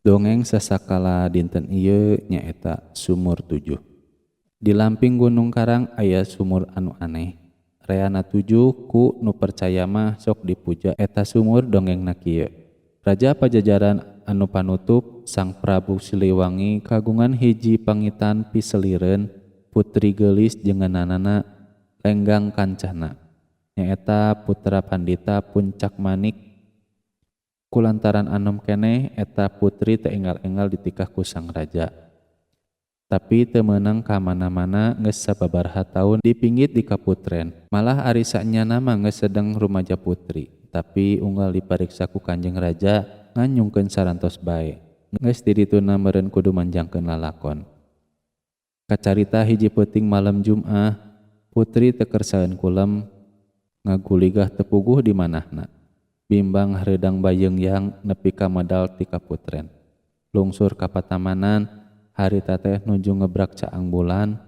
Dongeng sasakala dinten ieu nyaeta Sumur 7. Di lamping Gunung Karang aya sumur anu aneh. Reana 7 ku nu percaya mah sok dipuja eta sumur dongengna kieu. Raja Pajajaran anu panutup Sang Prabu Siliwangi kagungan hiji pangitan piselireun putri geulis jenenganana Lenggang Kancana. Nyaeta putra Pandita Puncak Manik. Kulantaran anom keneh eta putri teu enggal-enggal ditikah ku sang raja. Tapi teu meunang ka mana-mana geus sababaraha taun dipinggit di kaputren. Malah ari saenyana mah geus sedeng rumaja putri, tapi unggal dipariksa ku Kanjeng Raja nganyungkeun sarantos bae. Geus di dituna meureun kudu manjangkeun lalakon. Kacarita hiji peuting malam Jumat, putri teu kersaeun kulem ngaguligah teu puguh di manahna. Bimbang hareudang bayeungyang nepi ka medal ti kaputren. Lungsur ka patamanan, harita teh nuju ngebrak caang bulan,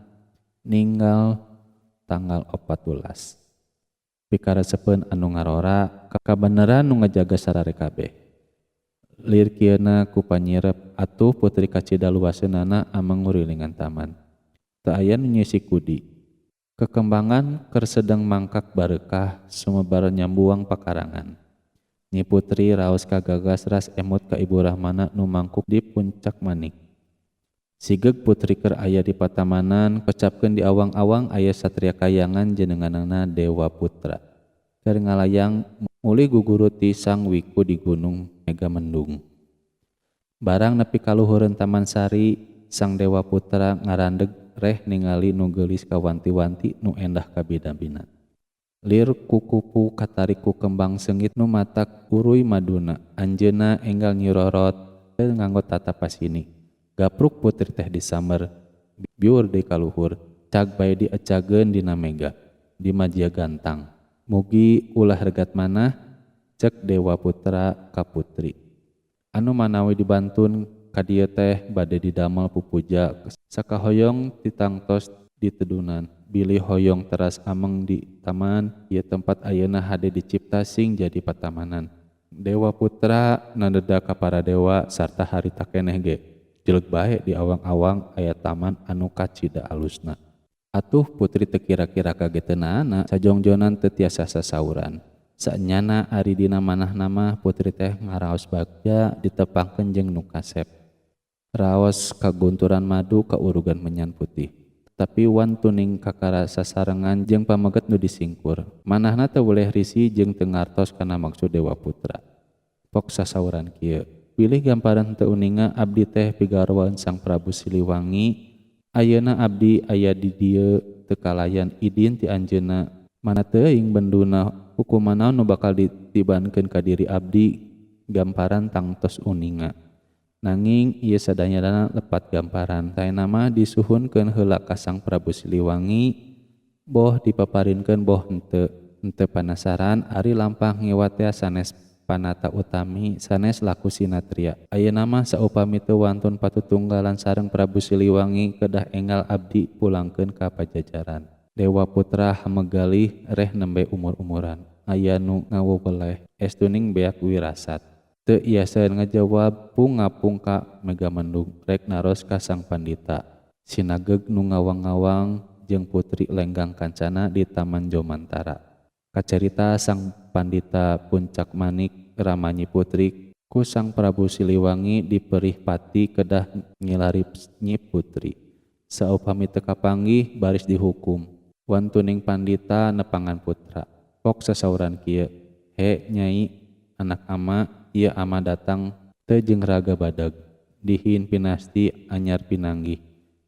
ninggal tanggal 14. Pikaresepeun anu ngarora, kabeneran nu ngajaga sarare kabeh. Lir kieuna ku panyirep atuh putri kacidaluaseunana amang ngurilingan taman. Teu aya nu nyeusi kudi. Kekembangan keur sedeng mangkak bareukah sumebar nyambuang pakarangan. Nyi putri raos kagagas ras emut ka ibu rahmana nu mangkuk di Puncak Manik. Sigeg putri keur aya di patamanan, kocapkeun di awang-awang aya satria kayangan jenenganana Dewa Putra. Keur ngalayang uli guguru ti Sang Wiku di Gunung Megamendung. Barang nepi ka luhureun Taman Sari, Sang Dewa Putra ngarandeg reh ningali nu geulis kawanti-wanti nu endah kabina-bina. Lir kukupu katarik ku kembang sengit nu matak uruy maduna. Anjeunna enggal nyirorot teu nganggo tata pasini. Gapruk putri teh disamer, biur deui ka luhur, cag bae diecageun dina mega, di majia gantang. Mugi ulah regat manah, cek Dewa Putra ka putri. Anu manawi dibantun ka dieu teh bade didamel pupuja sakahoyong titangtos ditedunan. Bilih hoyong teras ameng di taman, ieu tempat ayeuna hade dicipta sing jadi patamanan. Dewa Putra nandeda ka para dewa sarta harita keneh ge. Jelek bae di awang-awang aya taman anu kacida alusna. Atuh putri teu kira-kira kageteunana sajongjonan teu tiasa sasauran. Saenyana ari dina manahna mah putri teh ngaraos bagja ditepangkeun jeung nu kasep. Raos kagunturan madu kaurugan menyan putih. Tapi wan tuning kakara sasarengan jeung pameget nu disingkur. Manahna teu boleh risih jeung teu ngartos kana maksud Dewa Putra. Pok sasauran kieu. Pilih gamparan teu uninga abdi teh pigarwan Sang Prabu Siliwangi. Ayeuna abdi aya di dieu teu kalayan idin ti anjeunna. Mana teuing benduna hukuman naon nu bakal ditibankeun ka diri abdi gamparan tangtos uninga. Nanging ieu sadayana lepat gamparan taena mah disuhunkeun heula ka Sang Prabu Siliwangi, boh dipaparinkeun boh henteu panasaran ari lampah ngewat tea sanes panata utami sanes laku sinatria. Ayeuna mah saupami teu wantun patutunggalan sareng Prabu Siliwangi kedah enggal abdi pulangkeun ka Pajajaran. Dewa Putra hamegalih reh nembe umur-umuran. Aya nu ngaweweleh estuning beak wirasat. Teu iasaeun ngajawab pung-ngapung ka Megamendung rek naros ka Sang Pandita. Sinageg nu ngawang-ngawang jeung putri Lenggang Kancana di Taman Jomantara. Kacarita Sang Pandita Puncak Manik ramanyi putri ku Sang Prabu Siliwangi diperih pati kedah ngilarip nyi putri. Saupami teu kapanggih baris dihukum. Wan tuning Pandita nepangan putra. Pok sasauran kieu, "He Nyai, anak ama, ieu ama datang teu jeung raga badag, dihin pinasti anyar pinanggih.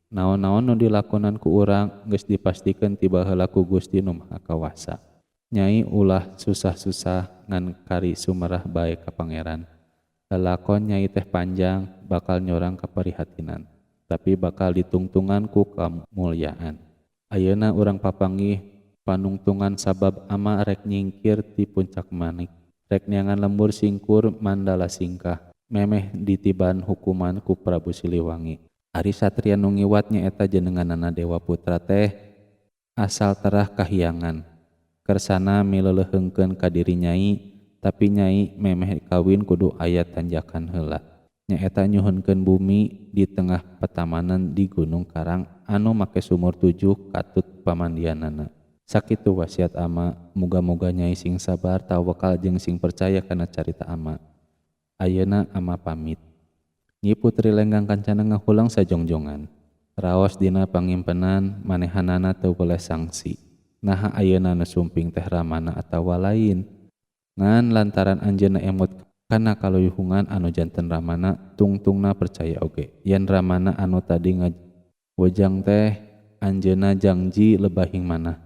Naon-naon nu dilakonan ku urang geus dipastikeun tiba heula ku Gusti Nu Maha Kawasa. Nyai ulah susah-susah ngan kari sumerah bae ka pangeran. Lalakon Nyai teh panjang bakal nyorang kaprihatinan, tapi bakal ditungtungan ku kamulyaan. Ayeuna urang papanggih panungtungan sabab ama rek nyingkir ti Puncak Manik. Rek neangan lembur singkur mandala singkah, memeh ditiban hukuman ku Prabu Siliwangi. Ari satria nu ngiwat nyaeta jenenganana Dewa Putra teh asal terah kahiyangan. Kersana mileuleheungkeun ka diri Nyai, tapi Nyai memeh kawin kudu aya tanjakan heula. nyaeta nyuhunkeun bumi di tengah petamanan di Gunung Karang anu make sumur 7 katut pamandianana. Sakitu wasiat ama, muga-muga Nyai sing sabar tawakal jeung sing percaya kana carita ama. Ayeuna ama pamit. Nyi Putri Lenggang Kancana ngahulang sajongjongan. Raos dina pangimpenan manehanana teu boleh sangsi. Naha ayeuna nu sumping teh ramana atawa lain. Ngan lantaran anjeunna emot kana kaluyuhungan anu janten ramana tungtungna percaya oge. Yen ramana anu tadi ngawejang teh anjeunna janji lebahing manah.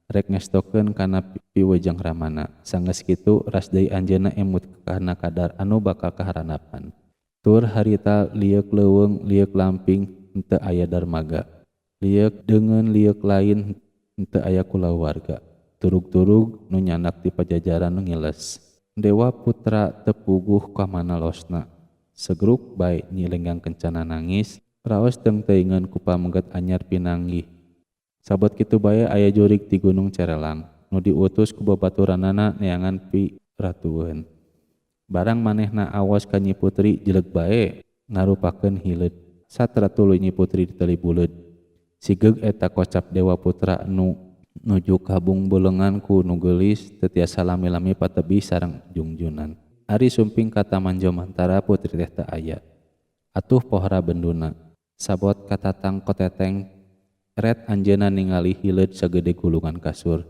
Rek ngestokeun kana piwejang ramana. Sanggeus kitu ras deui anjeunna emut kana kadar anu bakal kaharanapan. Tur harita liek leuweung liek lamping henteu aya darmaga. Liek deungeun liek lain henteu aya kulawarga. Turug-turug nu nyanak ti pajajaran nu ngiles. Dewa Putra tepuguh ka mana losna. Segruk bae Nyi Lenggang Kencana nangis, raos teng teuingeun ku pamengget anyar pinanggih. Sabot kitu bae aya jurig ti Gunung Cerelang, nu diutus ku babaturanana neangan pi ratueun. Barang manehna awas ka Nyi Putri jeleg bae ngarupakeun hileud. Satra tuluy Nyi Putri diteli buleud. Sigeg eta kocap Dewa Putra nu nuju kabung beuleungan ku nu geulis teu tiasa lami-lami patebih sareng jungjunan. Ari sumping ka Taman Jomantara Putri teh teu aya. Atuh pohara benduna. Sabot katatang koteteng ret anjeunna ningali hileud sagede gulungan kasur.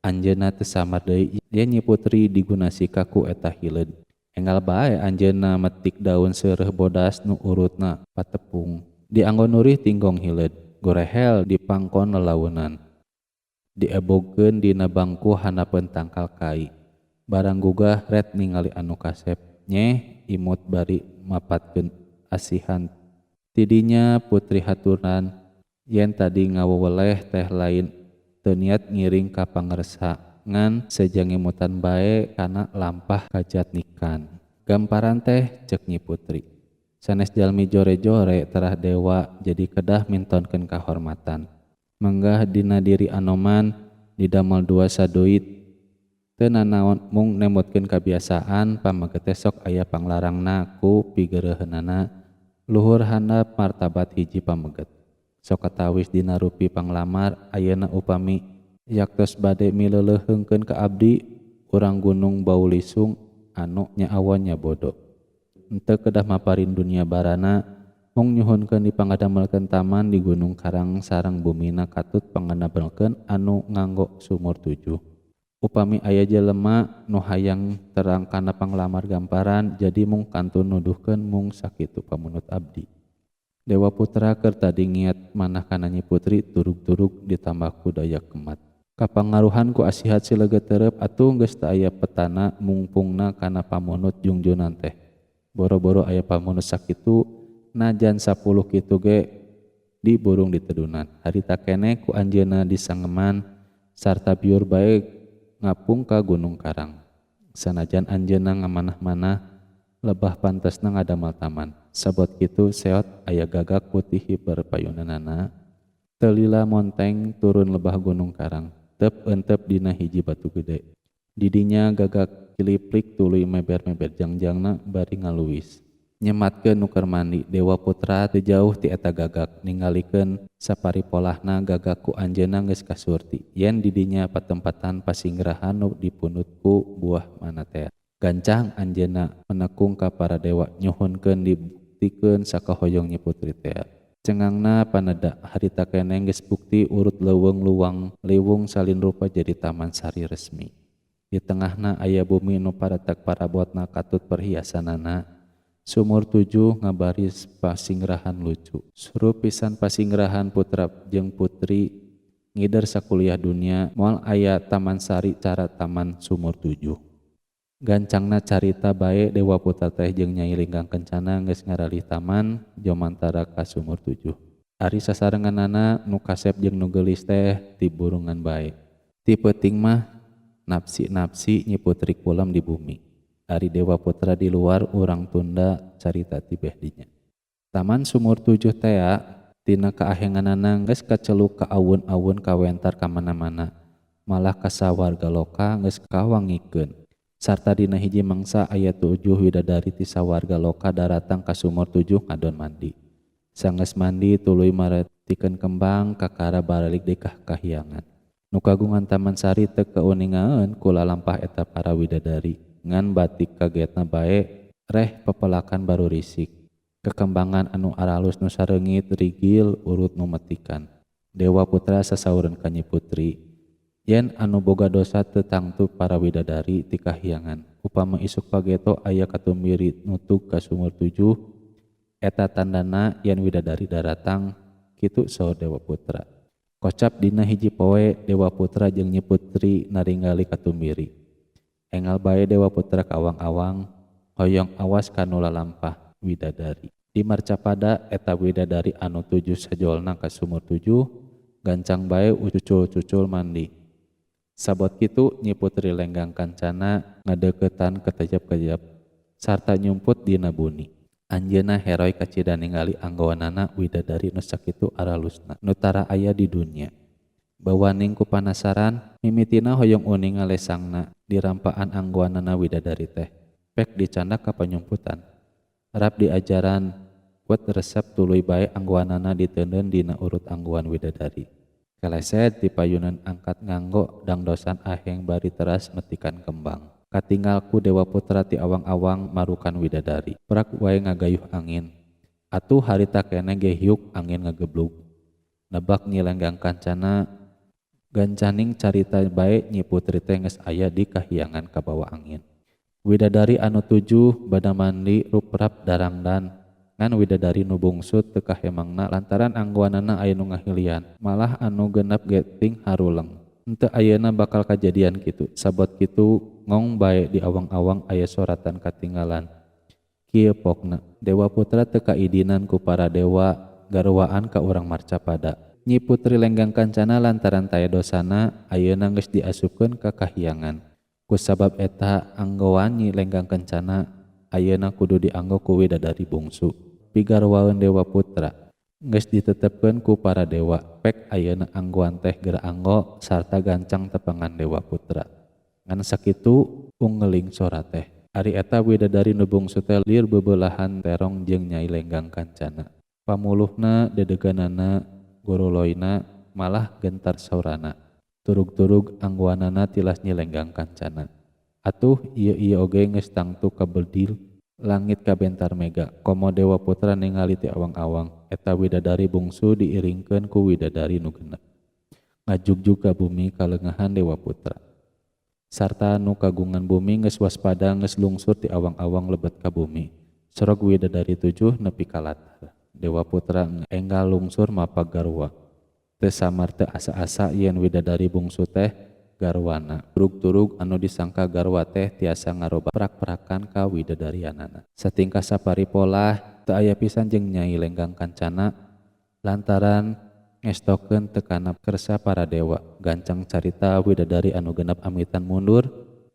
Anjeunna teu samar deui yen Nyi Putri digunasi kaku eta hileud. Enggal bae anjeunna metik daun seureuh bodas nu urutna patepung. Dianggo nurih tinggong hileud, gorehel di pangkon lelaweunan. Diebogkeun dina bangku hanapeun tangkal kai. Barang gugah ret ningali anu kasep. Nyeh imut bari mapatkeun asihan. Tidinya Putri haturan yen tadi ngaweweleh teh lain teu niat ngiring ka pangresa ngan sejang imutan bae kana lampah kajatnikan. Gamparan teh ceuk Nyi Putri. Sanes jalmi jore-jore terah dewa jadi kedah mintonkeun kahormatan. Menggah dina diri Anoman didamel dua sadoit teu nanaon mung nemutkeun kabiasaan pamengget sok aya panglarangna ku pigeureheunana luhur handap martabat hiji pamengget. Sok katawis dina rupi panglamar ayeuna upami yaktos bade mileuleheungkeun ka abdi urang Gunung Baulisung anu nyaawan nya bodo. Henteu kedah maparin dunia barana mung nyuhunkeun dipangadamelkeun taman di Gunung Karang sareng bumina katut pangadamelkeun anu nganggo sumur 7. Upami aya jelema nu hayang terang kana panglamar gamparan jadi mung kantun nuduhkeun mung sakitu pamunut abdi. Dewa Putra keur tadi ngiat manah kana Nyi Putri turug-turug ditambah ku daya kemat. Kapangaruhan ku asihat sileget tereup atuh geus teu aya petana mungpungna kana pamunut jungjunan teh. Boro-boro aya pamunut sakitu najan 10 kitu ge diburung ditedunan. Harita keneh ku anjeunna disangeman sarta biur bae ngapung ka Gunung Karang. Sanajan anjeunna ngamanah-manah lebah pantesna ngadamel taman. Sabot kitu seot aya gagak putih berpayunanana teu lila monteng turun lebah Gunung Karang. Tep euteup dina hiji batu gede. Didinya gagak kiliplik tuluy meber-meber jangjangna bari ngaluwis. Nyematkeun nu keur mandi. Dewa Putra teu jauh ti eta gagak ningalikeun saparipolahna gagak ku anjeunna geus kasurti yen didinya patempatan pasinggarahan nu dipunut ku buah manatea. Gancang anjeunna menekung ka para dewa nyuhunkeun dibuktikeun sakahoyong Nyi Putri tea. Cengangna paneda harita keneh geus bukti urut leuweung luwang liwung salin rupa jadi taman sari resmi. Di tengahna aya bumi nu paretek parabotna katut perhiasanana. Sumur 7 ngabaris pasinggarahan lucu. Suruh pisan pasinggarahan putra jeung putri ngider sakuliah dunia moal aya taman sari cara taman sumur 7. Gancangna carita bae Dewa Putra teh jeung Nyai Lenggang Kencana geus ngaralih taman Jomantara ka sumur 7. Ari sasarenganana nu kasep jeung nu geulis teh ti burungan bae. Ti peuting mah napsi-napsi Nyi Putri kulam di bumi. Ari Dewa Putra di luar urang tunda carita tibeh dinya. Taman sumur 7 tea tina kaahenganana geus kaceluk ka awun-awun kawentar ka mana-mana. Malah ka sawarga loka geus kawangikeun. Sarta dina hiji mangsa aya 7 widadari ti sawarga loka daratang ka sumur 7 ngadon mandi. Sanggeus mandi tuluy maretikeun kembang kakara balik dekah kahyangan. Nu kagungan taman sari teu kauningaeun ku lalampah eta para widadari ngan batik kagetna bae reh pepelakan baru risik. Kekembangan anu aralus nu sareungit rigil urut nu metikan. Dewa Putra sasaureun ka Nyi Putri, yen anu boga dosa teu tangtu para widadari ti kahyangan. Upama isuk pageto aya katumbiri nutug ka sumur 7, eta tandana yen widadari daratang, kitu saur Dewa Putra. Kocap dina hiji poe Dewa Putra jeung Nyi Putri naringali katumbiri. Enggal bae Dewa Putra ka awang-awang, hoyong awas ka nu lalampah widadari. Di marcapada eta widadari anu 7 sajolna ka sumur 7, gancang bae ucucul-cucul mandi. Sabot kitu Nyi Putri lenggang kancana ngadeuketan ketejap-kejap sarta nyumput dina buni. Anjeunna heroy kacida ningali anggowanana widadari nu sakitu aralusna nu tara aya di dunya. Bawaning ku panasaran mimitina hoyong uning ngalesangna di rampaan anggowanana widadari teh. Pek dicandak ka panyumputan. Rap diajaran buat resep tuluy bae anggowanana diteundeun dina urut anggowan widadari. Keleset ti payunan angkat nganggo dangdosan aheng bari teras metikan kembang. Katinggalku Dewa Putra ti awang-awang marukan widadari. Prak wae ngagayuh angin. Atuh harita keneh ge hiuk angin ngageblug. Nebak nyilenggang kancana gancaning carita bae Nyi Putri teh geus aya di kahyangan ka bawah angin. Widadari anu 7 bada mandi ruprap darangdan ngan widadari nu bungsu teu kahemangna lantaran anggowanana aya nu ngahilian, malah anu genep geting haruleng. Henteu ayeuna bakal kajadian kitu. Sabot kitu ngong bae di awang-awang aya soratan katinggalan. Kieu pokna Dewa Putra teu kaidinan ku para dewa garwaan ka urang marcapada. Nyi Putri lenggang kancana lantaran taya dosana ayeuna geus diasupkeun ka kahyangan. Kusabab eta anggowan Nyi lenggang kencana ayeuna kudu dianggo ku widadari bungsu. Pigarwaeun Dewa Putra geus ditetepkeun ku para dewa, pek ayeuna anggowan teh geura anggo sarta gancang tepangan Dewa Putra. Ngan sakitu unggeling sora teh. Ari eta widadari nu bungsu teh lir bebelahan terong jeung Nyai lenggang kancana. Pamuluhna dedeganana goroloyna malah gentar saurana. Turug-turug anggowanana tilas Nyi lenggang kancana. Atuh ieu oge geus tangtu kabeldil langit kabentar mega. Komo Dewa Putra ningali ti awang-awang eta widadari bungsu diiringkeun ku widadari nu genep. Ngajugjug ka bumi kalengahan Dewa Putra. Sarta nu kagungan bumi geus waspada geus lungsur ti awang-awang lebet ka bumi. Sorog widadari 7 nepi ka latar. Dewa Putra enggal lungsur mapag garwa. Teu samar teu asa-asa yen widadari bungsu teh garwana. Turug-turug anu disangka garwa teh tiasa ngaroba prak-prakan ka widadarianana. Satingkah saparipolah teu aya pisan jeung Nyai lenggang kancana lantaran ngestokeun tekanap kersa para dewa. Gancang carita widadari anu genep amitan mundur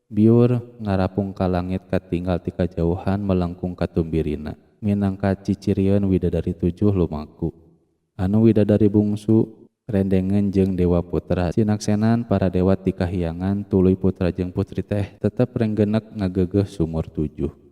biur ngarapung ka langit katinggal ti kajauhan melengkung katumbirina. Minangka cicirieun widadari 7 lumaku. Anu widadari bungsu rendengen jeung Dewa Putra. Sinaksenan para dewa ti kahyangan tuluy putra jeung putri teh tetep renggenek ngageugeuh sumur 7.